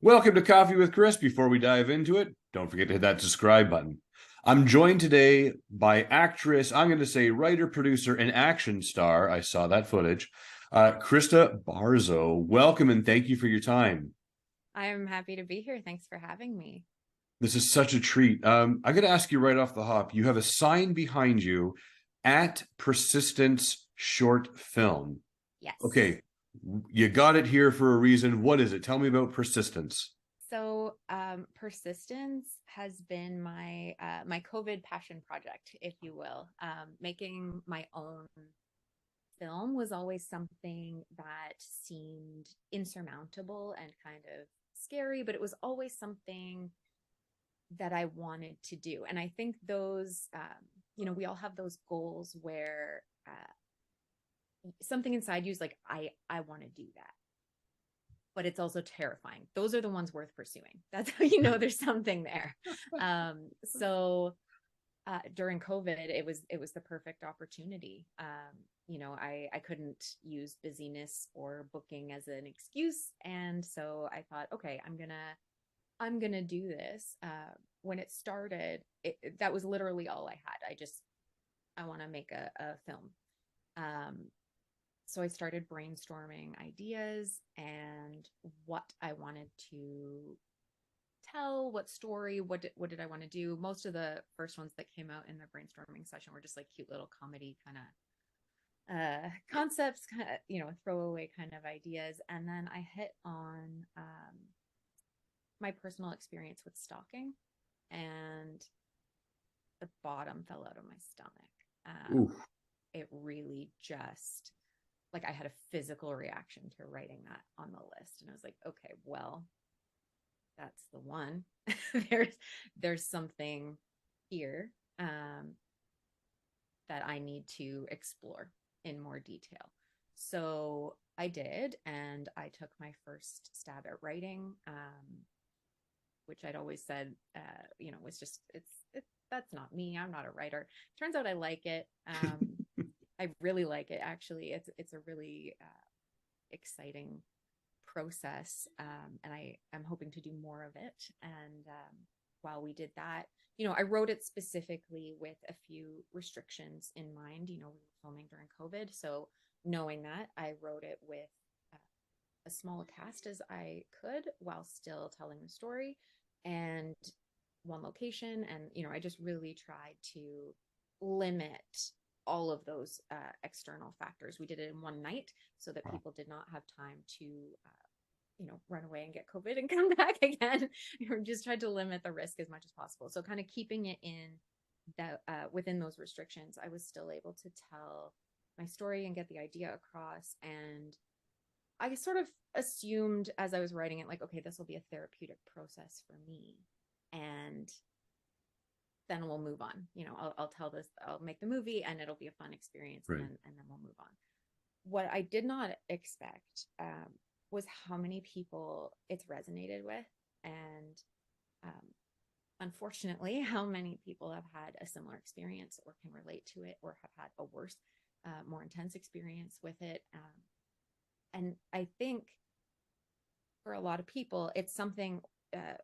Welcome to Coffee with Chris. Before we dive into it, don't forget to hit that subscribe button. I'm joined today by actress, I'm going to say writer, producer, and action star. I saw that footage. Krista Barzso. Welcome and thank you for your time. I'm happy to be here. Thanks for having me. This is such a treat. I got to ask you right off the hop. You have a sign behind you at Persistence Short Film. Yes. Okay, you got it here for a reason. What is it? Tell me about Persistence. Persistence has been my COVID passion project, if you will. Making my own film was always something that seemed insurmountable and kind of scary, but it was always something that I wanted to do. And I think those, we all have those goals where something inside you is like, I want to do that, but it's also terrifying. Those are the ones worth pursuing. That's how you know there's something there. During COVID, it was the perfect opportunity. I couldn't use busyness or booking as an excuse, and so I thought, okay, I'm gonna do this. When it started, that was literally all I had. I want to make a film. So I started brainstorming ideas and what I wanted to tell, what story, what did I want to do. Most of the first ones that came out in the brainstorming session were just like cute little comedy kind of concepts, kind of, throwaway kind of ideas. And then I hit on my personal experience with stalking, and the bottom fell out of my stomach. It really just, like, I had a physical reaction to writing that on the list, and I was like, okay, well, that's the one. there's something here that I need to explore in more detail. So I did, and I took my first stab at writing, which I'd always said, was just, that's not me. I'm not a writer. Turns out I like it. I really like it, actually. It's a really exciting process, and I'm hoping to do more of it. And while we did that, I wrote it specifically with a few restrictions in mind. We were filming during COVID, so knowing that, I wrote it with as small a cast as I could while still telling the story, and one location. And I just really tried to limit all of those external factors. We did it in one night so that people did not have time to run away and get COVID and come back again. We just tried to limit the risk as much as possible. So kind of keeping it in that within those restrictions, I was still able to tell my story and get the idea across. And I sort of assumed as I was writing it, like, okay, this will be a therapeutic process for me, and then we'll move on. I'll tell this, I'll make the movie, and it'll be a fun experience, right, and then we'll move on. What I did not expect was how many people it's resonated with, and unfortunately, how many people have had a similar experience or can relate to it, or have had a worse, more intense experience with it. And I think for a lot of people, it's something,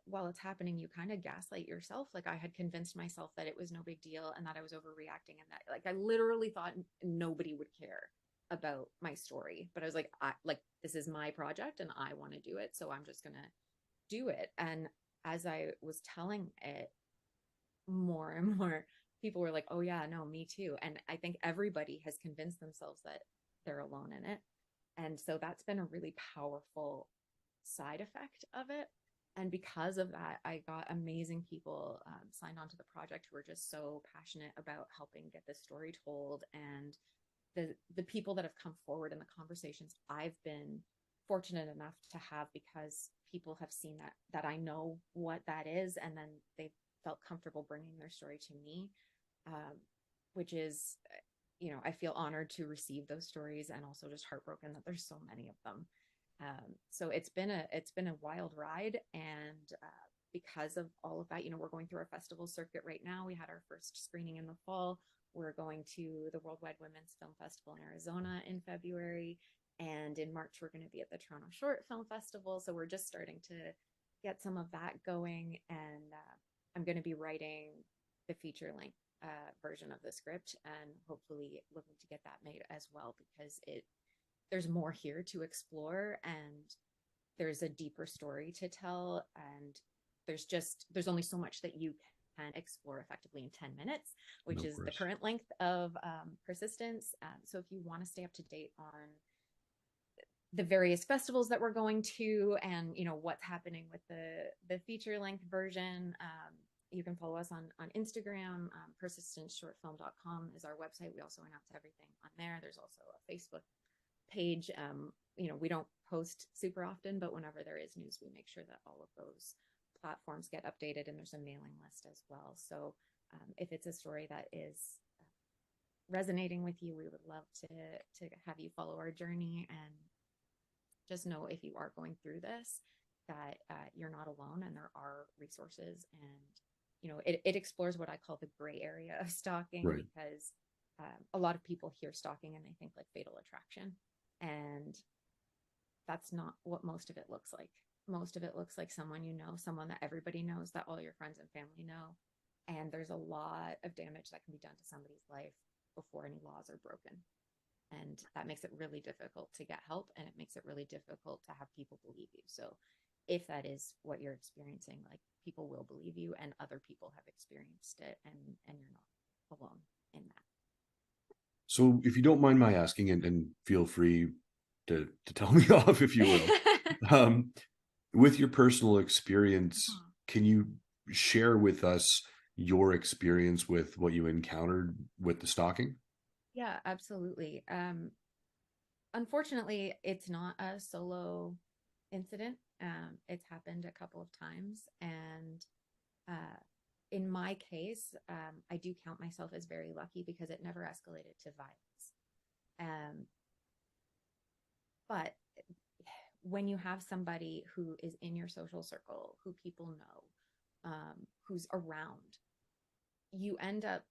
while it's happening, you kind of gaslight yourself. Like, I had convinced myself that it was no big deal and that I was overreacting, and that, like, I literally thought nobody would care about my story. But I was like, this is my project and I want to do it, so I'm just gonna do it. And as I was telling it, more and more people were like, oh yeah, no, me too. And I think everybody has convinced themselves that they're alone in it. And so that's been a really powerful side effect of it. And because of that, I got amazing people signed on to the project who are just so passionate about helping get this story told. And the people that have come forward in the conversations I've been fortunate enough to have, because people have seen that I know what that is, and then they've felt comfortable bringing their story to me, which is, I feel honored to receive those stories, and also just heartbroken that there's so many of them. So it's been a wild ride, and because of all of that, we're going through our festival circuit right now. We had our first screening in the fall. We're going to the Worldwide Women's Film Festival in Arizona in February. And in March, we're going to be at the Toronto Short Film Festival. So we're just starting to get some of that going. And I'm going to be writing the feature length version of the script and hopefully looking to get that made as well, because there's more here to explore, and there's a deeper story to tell, and there's only so much that you can explore effectively in 10 minutes, which is the current length of Persistence. So if you want to stay up to date on the various festivals that we're going to, and what's happening with the feature length version, you can follow us on Instagram. Persistenceshortfilm.com is our website. We also announce everything on there. There's also a Facebook page. We don't post super often, but whenever there is news, we make sure that all of those platforms get updated, and there's a mailing list as well. So if it's a story that is resonating with you, we would love to have you follow our journey, and just know, if you are going through this, that you're not alone, and there are resources. And it explores what I call the gray area of stalking, Right. because a lot of people hear stalking and they think like Fatal Attraction, and that's not what most of it looks like. Most of it looks like someone someone that everybody knows, that all your friends and family know, and there's a lot of damage that can be done to somebody's life before any laws are broken. And that makes it really difficult to get help, and it makes it really difficult to have people believe you. So if that is what you're experiencing, like, people will believe you, and other people have experienced it, and you're not alone in that. So if you don't mind my asking, and feel free to tell me off if you will, with your personal experience, can you share with us your experience with what you encountered with the stalking? Yeah, absolutely. Unfortunately, it's not a solo incident. It's happened a couple of times. And in my case, I do count myself as very lucky, because it never escalated to violence. But when you have somebody who is in your social circle, who people know, who's around, you end up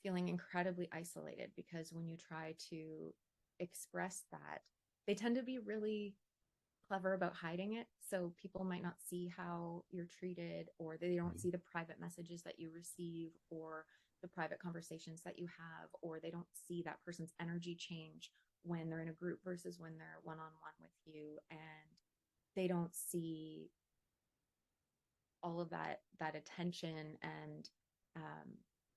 feeling incredibly isolated, because when you try to express that, they tend to be really clever about hiding it. So people might not see how you're treated, or they don't see the private messages that you receive, or the private conversations that you have, or they don't see that person's energy change when they're in a group versus when they're one-on-one with you. And they don't see all of that attention, and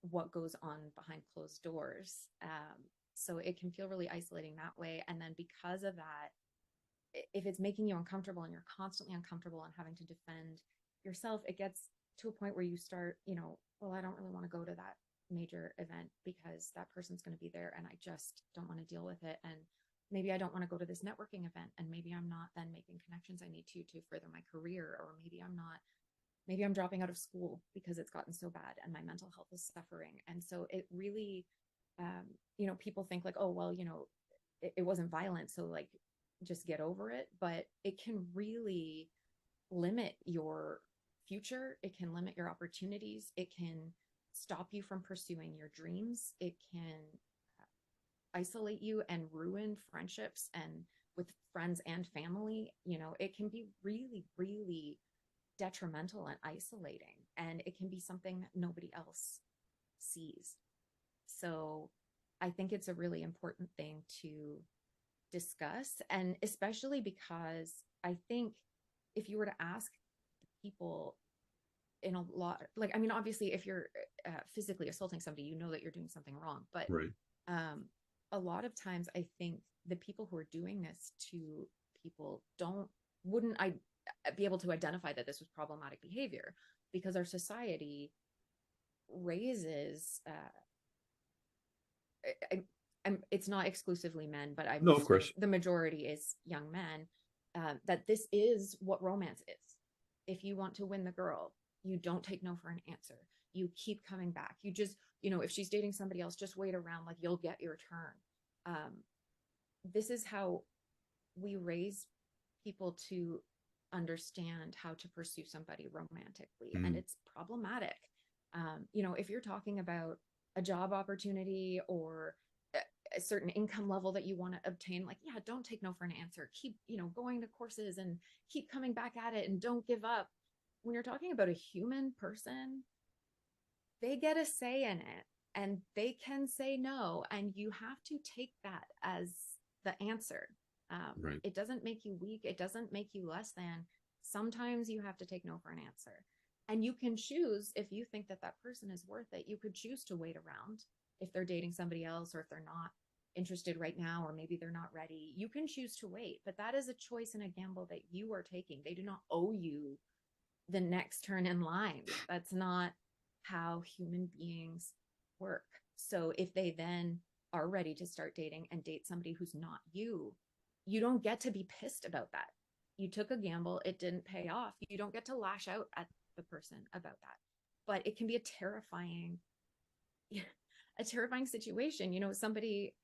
what goes on behind closed doors. So it can feel really isolating that way. And then because of that, if it's making you uncomfortable, and you're constantly uncomfortable and having to defend yourself, it gets to a point where you start, well, I don't really want to go to that major event, because that person's going to be there, and I just don't want to deal with it. And maybe I don't want to go to this networking event, and maybe I'm not then making connections I need to further my career, or maybe I'm dropping out of school because it's gotten so bad and my mental health is suffering. And so it really, people think like, oh, well, it wasn't violent, so like, just get over it. But it can really limit your future. It can limit your opportunities. It can stop you from pursuing your dreams. It can isolate you and ruin friendships, and with friends and family. It can be really, really detrimental and isolating, and it can be something that nobody else sees. So I think it's a really important thing to discuss, and especially because I think if you were to ask people, in a lot, like, I mean, obviously if you're physically assaulting somebody, that you're doing something wrong. But Right. A lot of times I think the people who are doing this to people wouldn't I be able to identify that this was problematic behavior, because our society raises it's not exclusively men, but No, of course. the majority is young men, that this is what romance is. If you want to win the girl, you don't take no for an answer. You keep coming back. You just, if she's dating somebody else, just wait around, like, you'll get your turn. This is how we raise people to understand how to pursue somebody romantically, and it's problematic. If you're talking about a job opportunity or a certain income level that you want to obtain, like, yeah, don't take no for an answer. Keep, going to courses and keep coming back at it and don't give up. When you're talking about a human person, they get a say in it and they can say no. And you have to take that as the answer. Right. It doesn't make you weak, it doesn't make you less than. Sometimes you have to take no for an answer. And you can choose, if you think that that person is worth it, you could choose to wait around if they're dating somebody else or if they're not interested right now, or maybe they're not ready. You can choose to wait, but that is a choice and a gamble that you are taking. They do not owe you the next turn in line. That's not how human beings work. So if they then are ready to start dating and date somebody who's not you, you don't get to be pissed about that. You took a gamble, it didn't pay off. You don't get to lash out at the person about that. But it can be a terrifying situation. Somebody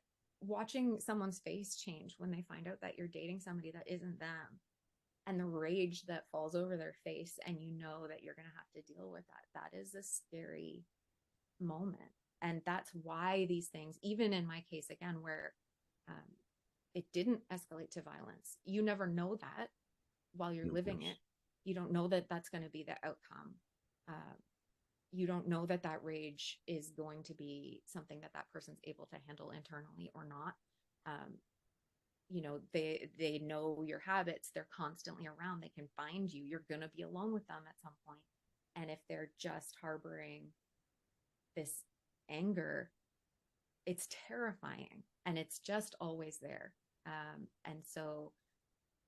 watching someone's face change when they find out that you're dating somebody that isn't them, and the rage that falls over their face, and that you're going to have to deal with that is a scary moment. And that's why these things, even in my case again, where it didn't escalate to violence, you never know that while you're living it. You don't know that that's going to be the outcome. You don't know that that rage is going to be something that that person's able to handle internally or not. They know your habits, they're constantly around, they can find you, you're going to be alone with them at some point. And if they're just harboring this anger, it's terrifying, and it's just always there. And so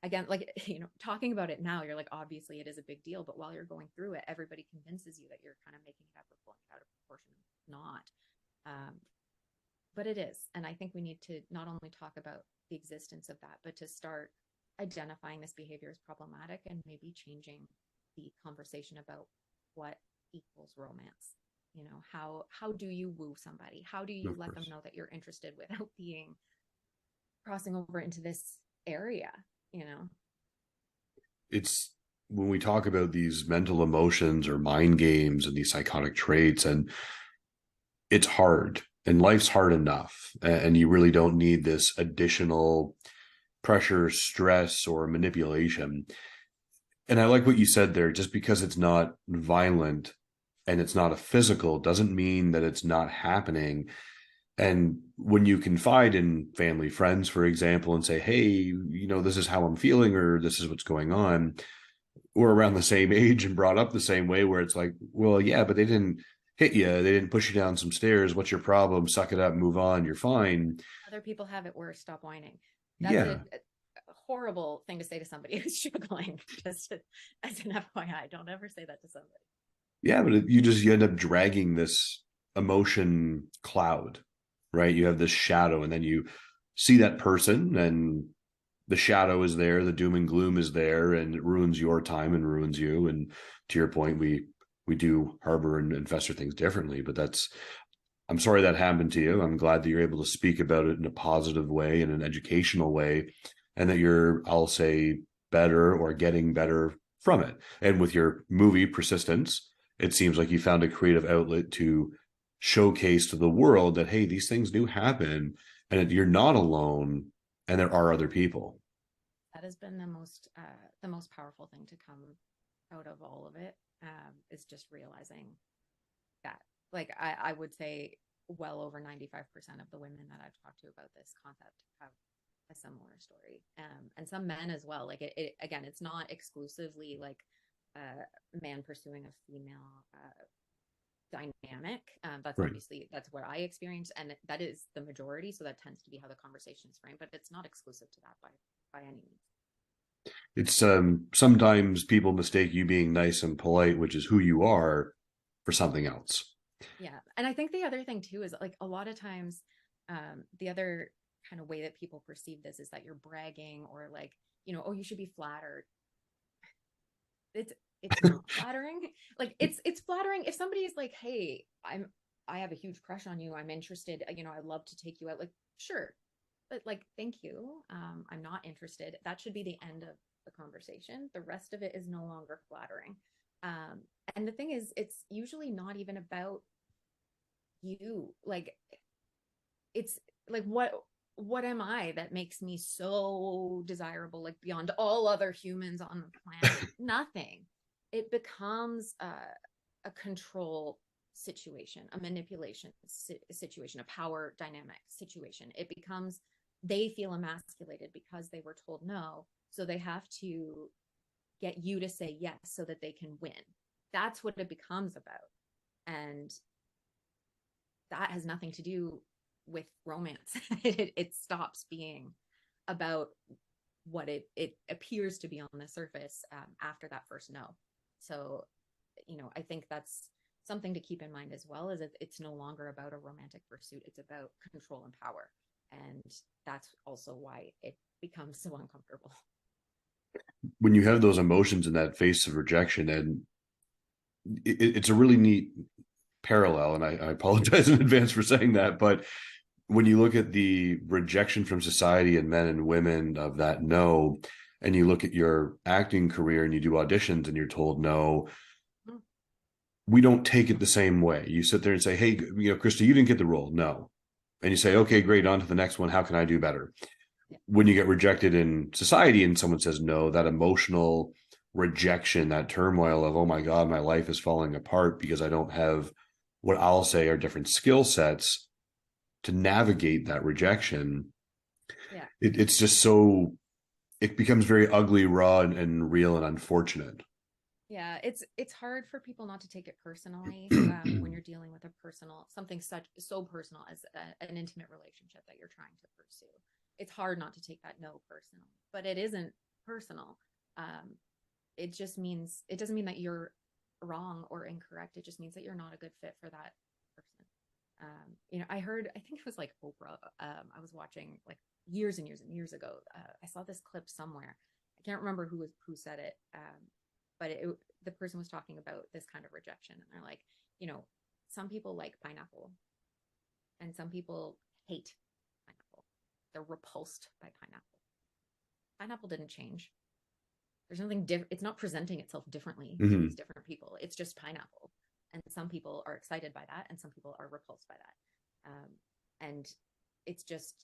again, like, talking about it now, you're like, obviously it is a big deal, but while you're going through it, everybody convinces you that you're kind of making it up or pulling it out of proportion. Not. But it is. And I think we need to not only talk about the existence of that, but to start identifying this behavior as problematic and maybe changing the conversation about what equals romance. How do you woo somebody? How do you Of let them course. know that you're interested without being crossing over into this area, you know? It's when we talk about these mental emotions or mind games and these psychotic traits, and it's hard, and life's hard enough, and you really don't need this additional pressure, stress, or manipulation. And I like what you said there. Just because it's not violent and it's not a physical doesn't mean that it's not happening. And when you confide in family, friends, for example, and say, hey, this is how I'm feeling, or this is what's going on, we're around the same age and brought up the same way, where it's like, well, yeah, but they didn't hit you. They didn't push you down some stairs. What's your problem? Suck it up, move on. You're fine. Other people have it worse. Stop whining. That's a Yeah. horrible thing to say to somebody who's struggling. Just as an FYI, don't ever say that to somebody. Yeah. But you end up dragging this emotion cloud, right? You have this shadow, and then you see that person, and the shadow is there, the doom and gloom is there, and it ruins your time and ruins you. And to your point, we do harbor and fester things differently, but I'm sorry that happened to you. I'm glad that you're able to speak about it in a positive way, in an educational way, and that you're, I'll say, better or getting better from it. And with your movie Persistence, it seems like you found a creative outlet to showcase to the world that, hey, these things do happen, and you're not alone, and there are other people. That has been the most powerful thing to come out of all of it, is just realizing that, like, I would say well over 95% of the women that I've talked to about this concept have a similar story, and some men as well. Like, again, it's not exclusively like a man pursuing a female dynamic. That's Right. obviously, that's what I experienced, and that is the majority. So that tends to be how the conversation is framed, but it's not exclusive to that by any means. It's sometimes people mistake you being nice and polite, which is who you are, for something else. Yeah. And I think the other thing too is, like, a lot of times, the other kind of way that people perceive this is that you're bragging, or like, oh, you should be flattered. It's it's not flattering. Like, it's flattering if somebody is like, hey, I have a huge crush on you, I'm interested, I'd love to take you out. Like, sure, but, like, thank you, I'm not interested. That should be the end of the conversation. The rest of it is no longer flattering. um and the thing is, it's usually not even about you like, it's like, what am I that makes me so desirable, like beyond all other humans on the planet? Nothing. It becomes a control situation, a manipulation situation, a power dynamic situation. It becomes, they feel emasculated because they were told no, so they have to get you to say yes so that they can win. That's what it becomes about. And that has nothing to do with romance. It stops being about what it appears to be on the surface after that first no. So, I think that's something to keep in mind as well, is it's no longer about a romantic pursuit. It's about control and power. And that's also why it becomes so uncomfortable. When you have those emotions in that face of rejection, and it's a really neat parallel, and I apologize in advance for saying that, but when you look at the rejection from society and men and women of that no, and you look at your acting career and you do auditions and you're told no, Mm. we don't take it the same way. You sit there and say, hey, Krista, you didn't get the role. No. And you say, okay, great, on to the next one. How can I do better? Yeah. When you get rejected in society and someone says no, that emotional rejection, that turmoil of, oh my God, my life is falling apart because I don't have what I'll say are different skill sets to navigate that rejection. Yeah. It's just so, it becomes very ugly, raw, and real and unfortunate. Yeah, it's hard for people not to take it personally when you're dealing with a personal, something such so personal as an intimate relationship that you're trying to pursue. It's hard not to take that no personally, but it isn't personal. Um, it just means, it doesn't mean that you're wrong or incorrect. It just means that you're not a good fit for that person. I heard, I think it was like Oprah. I was watching like years and years and years ago. I saw this clip somewhere. I can't remember who said it. But the person was talking about this kind of rejection, and they're like, some people like pineapple, and some people hate pineapple. They're repulsed by pineapple. Pineapple didn't change. There's nothing different. It's not presenting itself differently to Mm-hmm. these different people. It's just pineapple, and some people are excited by that, and some people are repulsed by that. And it's just,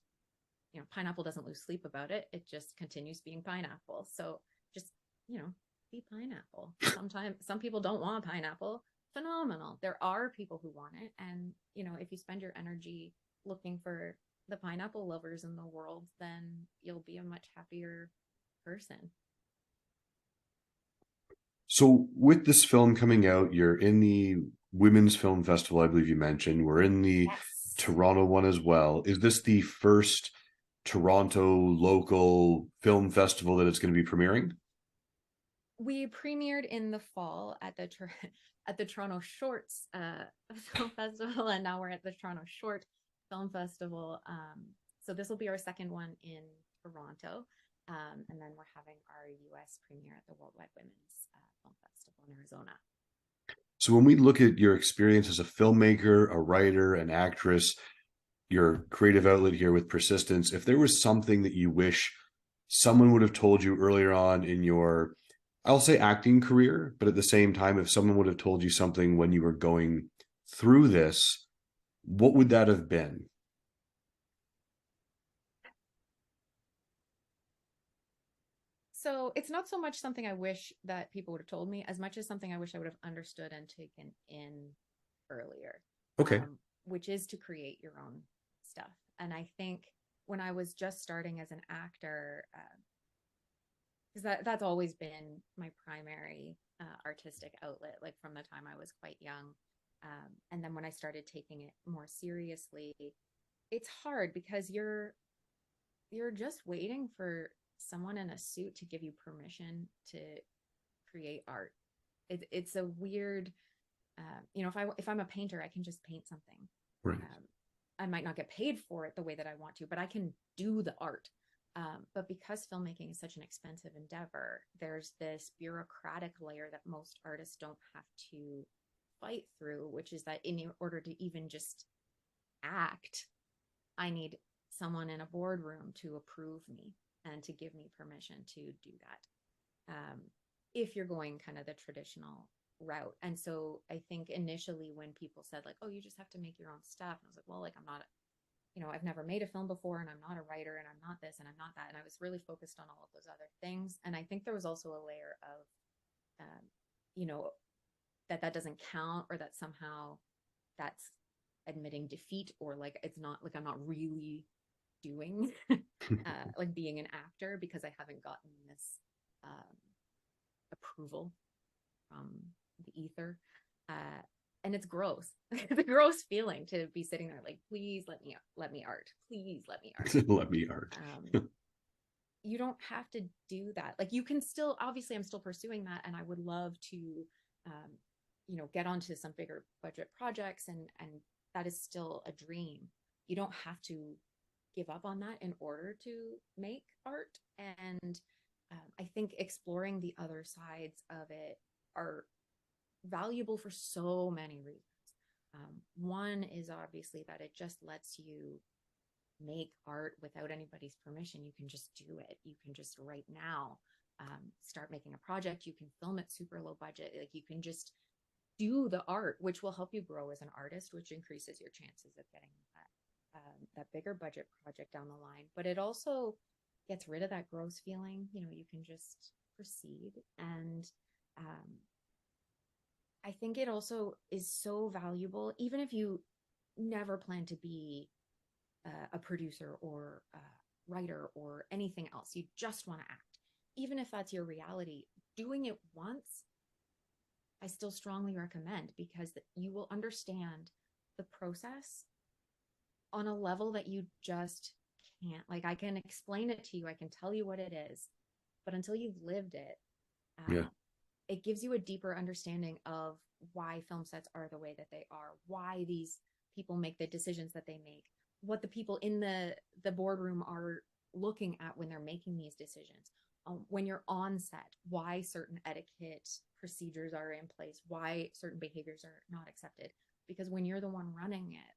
pineapple doesn't lose sleep about it. It just continues being pineapple. So just, be pineapple. Sometimes some people don't want pineapple. Phenomenal. There are people who want it. And, if you spend your energy looking for the pineapple lovers in the world, then you'll be a much happier person. So, with this film coming out, you're in the Women's Film Festival, I believe you mentioned. We're in the Yes. Toronto one as well. Is this the first Toronto local film festival that it's going to be premiering? We premiered in the fall at the at the Toronto Shorts Film Festival, and now we're at the Toronto Short Film Festival. So this will be our second one in Toronto, and then we're having our U.S. premiere at the Worldwide Women's Film Festival in Arizona. So, when we look at your experience as a filmmaker, a writer, an actress, your creative outlet here with persistence, if there was something that you wish someone would have told you earlier on in your, I'll say acting career, but at the same time, if someone would have told you something when you were going through this, what would that have been? So it's not so much something I wish that people would have told me, as much as something I wish I would have understood and taken in earlier, Okay. which is to create your own stuff. And I think when I was just starting as an actor, because that's always been my primary artistic outlet, like from the time I was quite young. And then when I started taking it more seriously, it's hard because you're just waiting for someone in a suit to give you permission to create art. It's a weird, if I'm a painter, I can just paint something. Right. I might not get paid for it the way that I want to, but I can do the art. But because filmmaking is such an expensive endeavor, there's this bureaucratic layer that most artists don't have to fight through, which is that in order to even just act, I need someone in a boardroom to approve me and to give me permission to do that. If you're going kind of the traditional route. And so I think initially when people said like, oh, you just have to make your own stuff, and I was like, well, like I'm not, I've never made a film before, and I'm not a writer, and I'm not this, and I'm not that. And I was really focused on all of those other things. And I think there was also a layer of, you know, that doesn't count, or that somehow that's admitting defeat, or like it's not like I'm not really doing like being an actor because I haven't gotten this um, approval from the ether. Uh, and it's gross. It's a gross feeling to be sitting there like, please let me art. Please let me art. Let me art. You don't have to do that. Like you can still, obviously I'm still pursuing that, and I would love to get onto some bigger budget projects, and that is still a dream. You don't have to give up on that in order to make art. And I think exploring the other sides of it are valuable for so many reasons. One is obviously that it just lets you make art without anybody's permission. You can just do it. You can just right now start making a project. You can film it super low budget. Like you can just do the art, which will help you grow as an artist, which increases your chances of getting that bigger budget project down the line. But it also gets rid of that gross feeling. You can just proceed. And I think it also is so valuable, even if you never plan to be a producer or a writer or anything else. You just want to act. Even if that's your reality, doing it once, I still strongly recommend, because you will understand the process on a level that you just can't. Like I can explain it to you, I can tell you what it is, but until you've lived it, Yeah. it gives you a deeper understanding of why film sets are the way that they are, why these people make the decisions that they make, what the people in the boardroom are looking at when they're making these decisions. When you're on set, why certain etiquette procedures are in place, why certain behaviors are not accepted. Because when you're the one running it,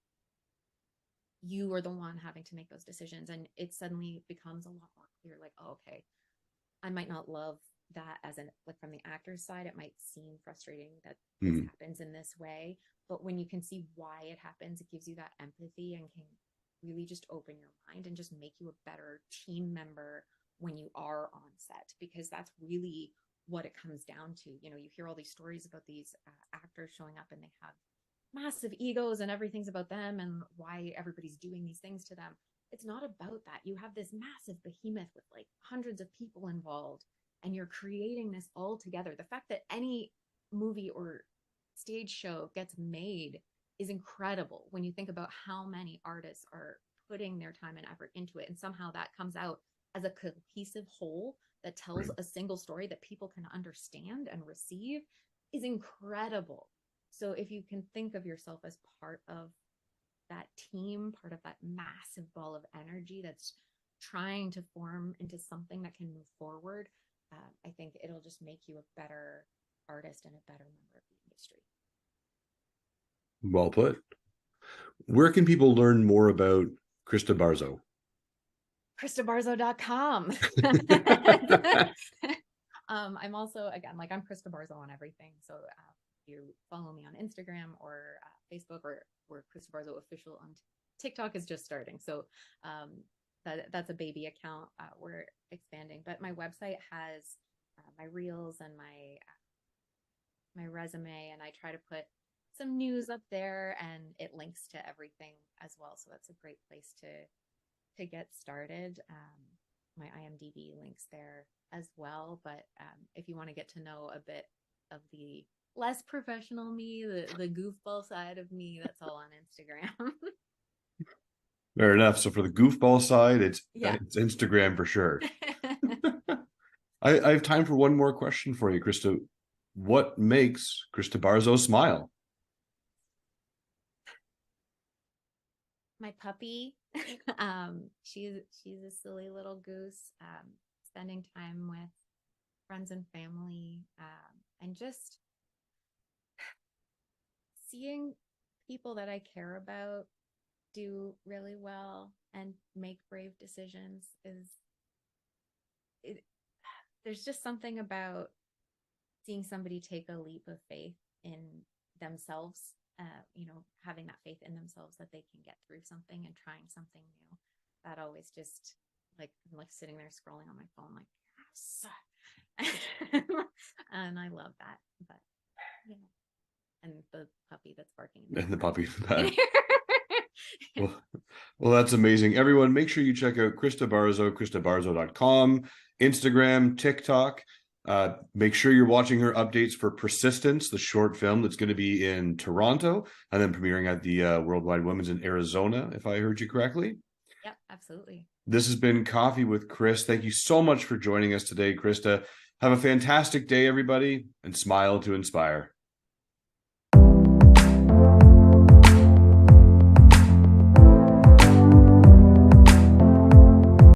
you are the one having to make those decisions, and it suddenly becomes a lot more clear. Like, oh, okay, I might not love that as an like from the actor's side, it might seem frustrating that this happens in this way, but when you can see why it happens, it gives you that empathy and can really just open your mind and just make you a better team member when you are on set, because that's really what it comes down to. You hear all these stories about these actors showing up and they have massive egos and everything's about them and why everybody's doing these things to them. It's not about that. You have this massive behemoth with like hundreds of people involved, and you're creating this all together. The fact that any movie or stage show gets made is incredible when you think about how many artists are putting their time and effort into it, and somehow that comes out as a cohesive whole that tells a single story that people can understand and receive is incredible. So if you can think of yourself as part of that team, part of that massive ball of energy that's trying to form into something that can move forward, I think it'll just make you a better artist and a better member of the industry. Well put. Where can people learn more about Krista Barzso? KristaBarzso.com. I'm also, again, like I'm Krista Barzso on everything. So you follow me on Instagram or Facebook, or Krista Barzso official on TikTok is just starting. So that's a baby account. We're expanding, but my website has my reels and my resume, and I try to put some news up there, and it links to everything as well. So that's a great place to get started. My IMDb links there as well. But if you want to get to know a bit of the less professional me, the goofball side of me, that's all on Instagram. Fair enough. So for the goofball side, it's Instagram for sure. I have time for one more question for you, Krista. What makes Krista Barzso smile? My puppy. She's a silly little goose. Spending time with friends and family, and just seeing people that I care about do really well and make brave decisions is it. There's just something about seeing somebody take a leap of faith in themselves, having that faith in themselves that they can get through something and trying something new. That always just I'm sitting there scrolling on my phone, yes. And I love that. But yeah. And the puppy that's barking. And the puppy. Well, that's amazing. Everyone, make sure you check out Krista Barzso, KristaBarzso.com, Instagram, TikTok. Make sure you're watching her updates for Persistence, the short film that's going to be in Toronto and then premiering at the Worldwide Women's in Arizona, if I heard you correctly. Yep, absolutely. This has been Coffee with Chris. Thank you so much for joining us today, Krista. Have a fantastic day, everybody, and smile to inspire.